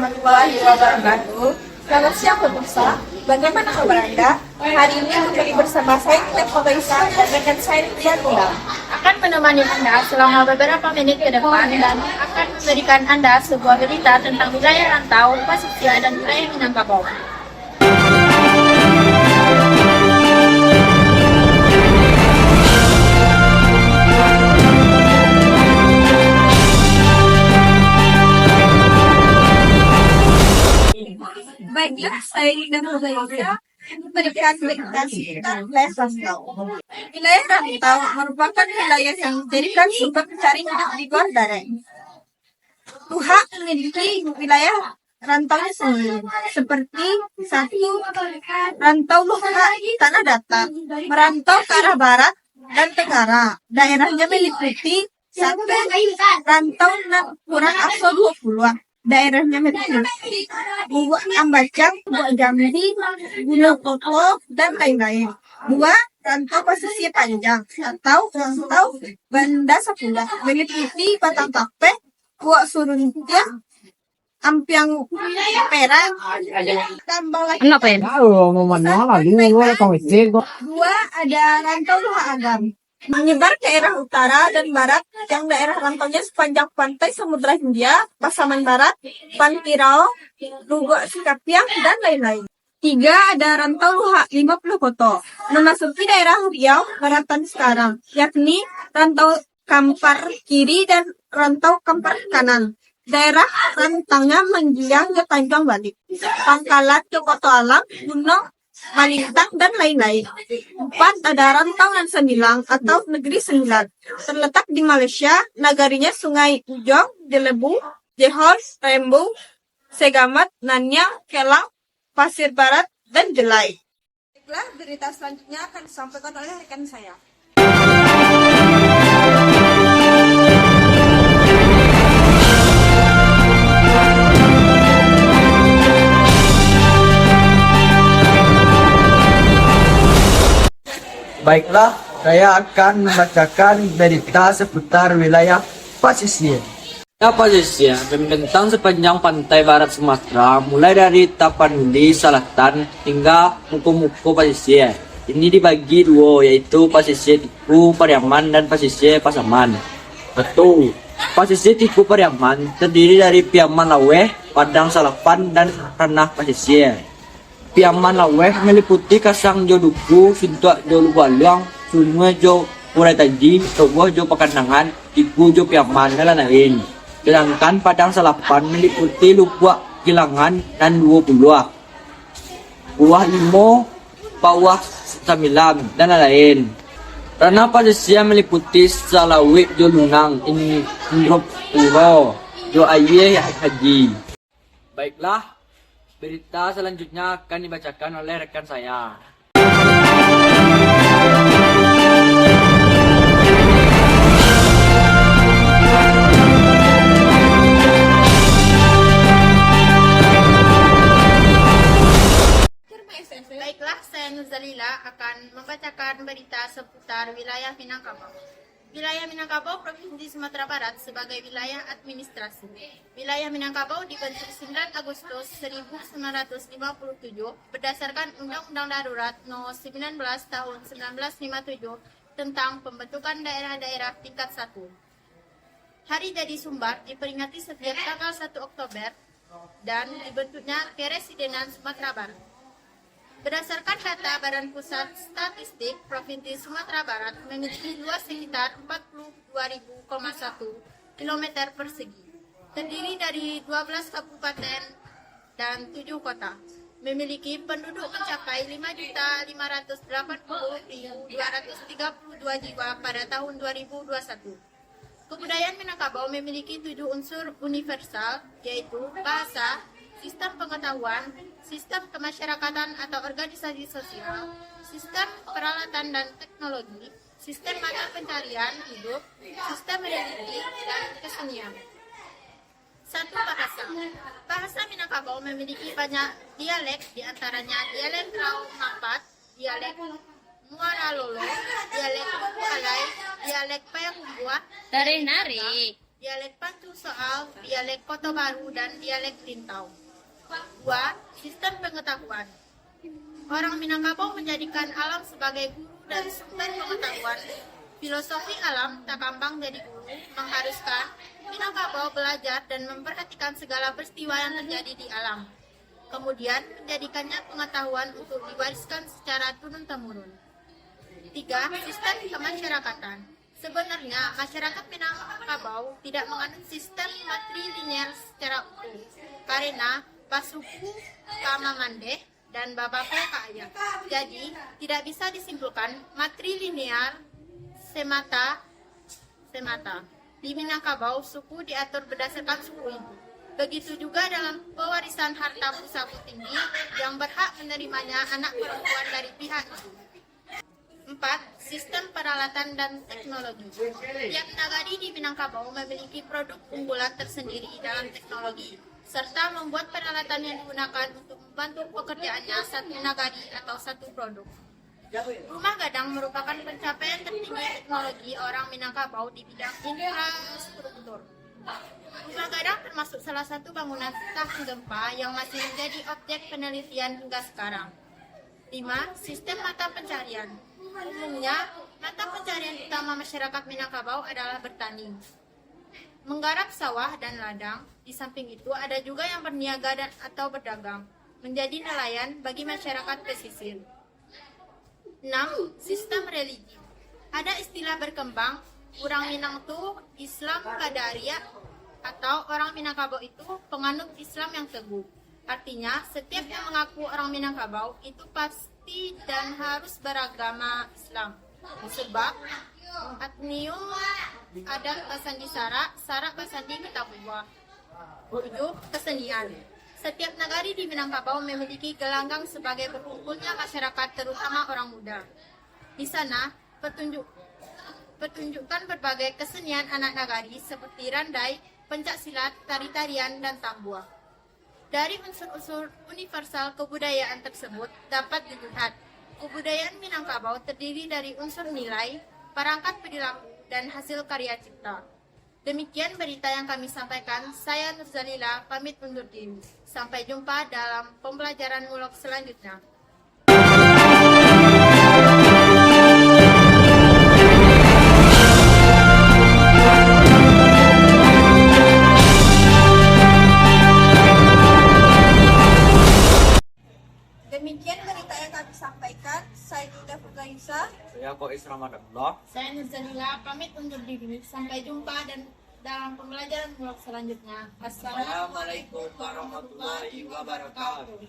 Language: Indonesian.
warahmatullahi wabarakatuh. Selamat siang pemirsa. Bagaimana kabar Anda? Hari ini kembali bersama saya Klet Faisal dan rekan saya Rizal Akan menemani Anda selama beberapa menit ke depan dan akan memberikan Anda sebuah berita tentang wilayah rantau, Pasisir dan wilayah Minangkabau. Baiklah, saya Ida Nurbaida memberikan berita sekitar wilayah rantau. Wilayah rantau merupakan wilayah yang dijadikan sumber pencari hidup di luar darat. Tuhan memiliki wilayah rantau sendiri, seperti satu rantau luhak tanah datar, merantau ke arah barat dan tenggara. Daerahnya meliputi satu rantau kurang akso 20. Daerahnya meliputi Buah Ambacang, Buah Jambi, Gunung Koko, dan lain-lain. Dua rantau pasisir panjang atau rantau Banda Sapula meliputi Batang Tape, Buah Suruntia, Ampiang Perak, tambah lagi. Dua ada rantau Luha Agam menyebar ke daerah utara dan barat yang daerah rantaunya sepanjang pantai Samudra Hindia, Pasaman Barat, Pantirau, Lugo Sikapiang, dan lain-lain. Tiga ada rantau Luha 50 Koto memasuki daerah Riau daratan sekarang, yakni rantau Kampar kiri dan rantau Kampar kanan. Daerah rantaunya menjulang ke Tanjung Balik, Pangkalan, Koto Alam, Gunung Malintang, dan lain-lain. 4 ada rantau Nan Sembilang atau Negeri Sembilan, terletak di Malaysia. Nagarinya Sungai Ujong, Delebu, Johor, Rembu, Segamat, Nanyang, Kelang, Pasir Barat, dan Jelai. Baiklah, berita selanjutnya akan disampaikan oleh rekan saya. Baiklah, saya akan membacakan berita seputar wilayah Pasisir. Wilayah Pasisir membentang sepanjang pantai barat Sumatera, mulai dari Tapanuli Selatan hingga Muko-Muko Pasisir. Ini dibagi dua, yaitu Pasisir Tiku Pariaman dan Pasisir Pasaman. Betul, Pasisir Tiku Pariaman terdiri dari Piaman Laweh, Padang Salapan, dan Ranah Pasisir. Piaman Laweh meliputi Kasang Jo Duku, Sintuak Jo Lubaluang, Sungai Jo Purai Taji, Toboh Jo Pakandangan, Tiku Jo Piaman, dan lain-lain. Sedangkan Padang Salapan meliputi Lubuak Kilangan dan 20, Buah Limo, Bawah Samilam, dan lain-lain. Ranah Pasisir meliputi Salawik Jo Lunang, Indrop Puro, Jo Aye Haji. Baiklah, berita selanjutnya akan dibacakan oleh rekan saya. Baiklah, saya Nuzalila akan membacakan berita seputar wilayah Minangkabau. Wilayah Minangkabau, Provinsi Sumatera Barat sebagai wilayah administrasi. Wilayah Minangkabau dibentuk 9 Agustus 1957 berdasarkan Undang-Undang Darurat No. 19 Tahun 1957 tentang pembentukan daerah-daerah tingkat 1. Hari Jadi Sumbar diperingati setiap tanggal 1 Oktober dan dibentuknya Keresidenan Sumatera Barat. Berdasarkan data Badan Pusat Statistik, Provinsi Sumatera Barat memiliki luas sekitar 42.000,1 km persegi, terdiri dari 12 kabupaten dan 7 kota. Memiliki penduduk mencapai 5.580.232 jiwa pada tahun 2021. Kebudayaan Minangkabau memiliki 7 unsur universal, yaitu bahasa, sistem pengetahuan, sistem kemasyarakatan atau organisasi sosial, sistem peralatan dan teknologi, sistem mata pencarian hidup, sistem religi, dan kesenian. 1. Bahasa. Bahasa Minangkabau memiliki banyak dialek, diantaranya dialek Rau Mapat, dialek Muara Lolo, dialek Buku Alai, dialek Payakumbuh, Tarik narik. dialek Pantu Soal, dialek Kota Baru, dan dialek Lintau. 2. Sistem pengetahuan. Orang Minangkabau menjadikan alam sebagai guru dan sumber pengetahuan. Filosofi alam tak gampang jadi guru mengharuskan Minangkabau belajar dan memperhatikan segala peristiwa yang terjadi di alam. Kemudian menjadikannya pengetahuan untuk diwariskan secara turun-temurun. 3. Sistem kemasyarakatan. Sebenarnya masyarakat Minangkabau tidak menganut sistem matrilinear secara utuh karena Pasuku Kama Mandeh dan Babako Kaya. Jadi tidak bisa disimpulkan matrilinear semata. Di Minangkabau suku diatur berdasarkan suku ibu. Begitu juga dalam pewarisan harta pusaka tinggi yang berhak menerimanya anak perempuan dari pihak ibu. 4. Sistem peralatan dan teknologi. Tiap nagari di Minangkabau memiliki produk unggulan tersendiri dalam teknologi, serta membuat peralatan yang digunakan untuk membantu pekerjaannya satu nagari atau satu produk. Rumah Gadang merupakan pencapaian tertinggi teknologi orang Minangkabau di bidang infrastruktur. Rumah Gadang termasuk salah satu bangunan tahan gempa yang masih menjadi objek penelitian hingga sekarang. 5. Sistem mata pencarian. Umumnya, mata pencarian utama masyarakat Minangkabau adalah bertani, menggarap sawah dan ladang. Di samping itu ada juga yang berniaga dan atau berdagang, menjadi nelayan bagi masyarakat pesisir. 6. Sistem religi. Ada istilah berkembang, orang Minang itu Islam Qadariyah atau orang Minangkabau itu penganut Islam yang teguh. Artinya, setiap yang mengaku orang Minangkabau itu pasti dan harus beragama Islam. Sebab Atnium adat Basandi Sarak Basandi Kitabullah. 7. Kesenian. Setiap nagari di Minangkabau memiliki gelanggang sebagai berkumpulnya masyarakat, terutama orang muda. Di sana, pertunjukan berbagai kesenian anak nagari seperti randai, pencaksilat, tari-tarian, dan tambuah. Dari unsur-unsur universal kebudayaan tersebut dapat dilihat, kebudayaan Minangkabau terdiri dari unsur nilai, perangkat perilaku, dan hasil karya cipta. Demikian berita yang kami sampaikan. Saya Nurzalila pamit undur diri. Sampai jumpa dalam pembelajaran mulok selanjutnya. Demikian berita yang kami sampaikan. Saya Dinda Furgayusa. Saya Kois Ramadhanullah. Saya Nurzalila pamit undur diri. Sampai jumpa dan dalam pembelajaran mulok selanjutnya. Assalamualaikum warahmatullahi wabarakatuh.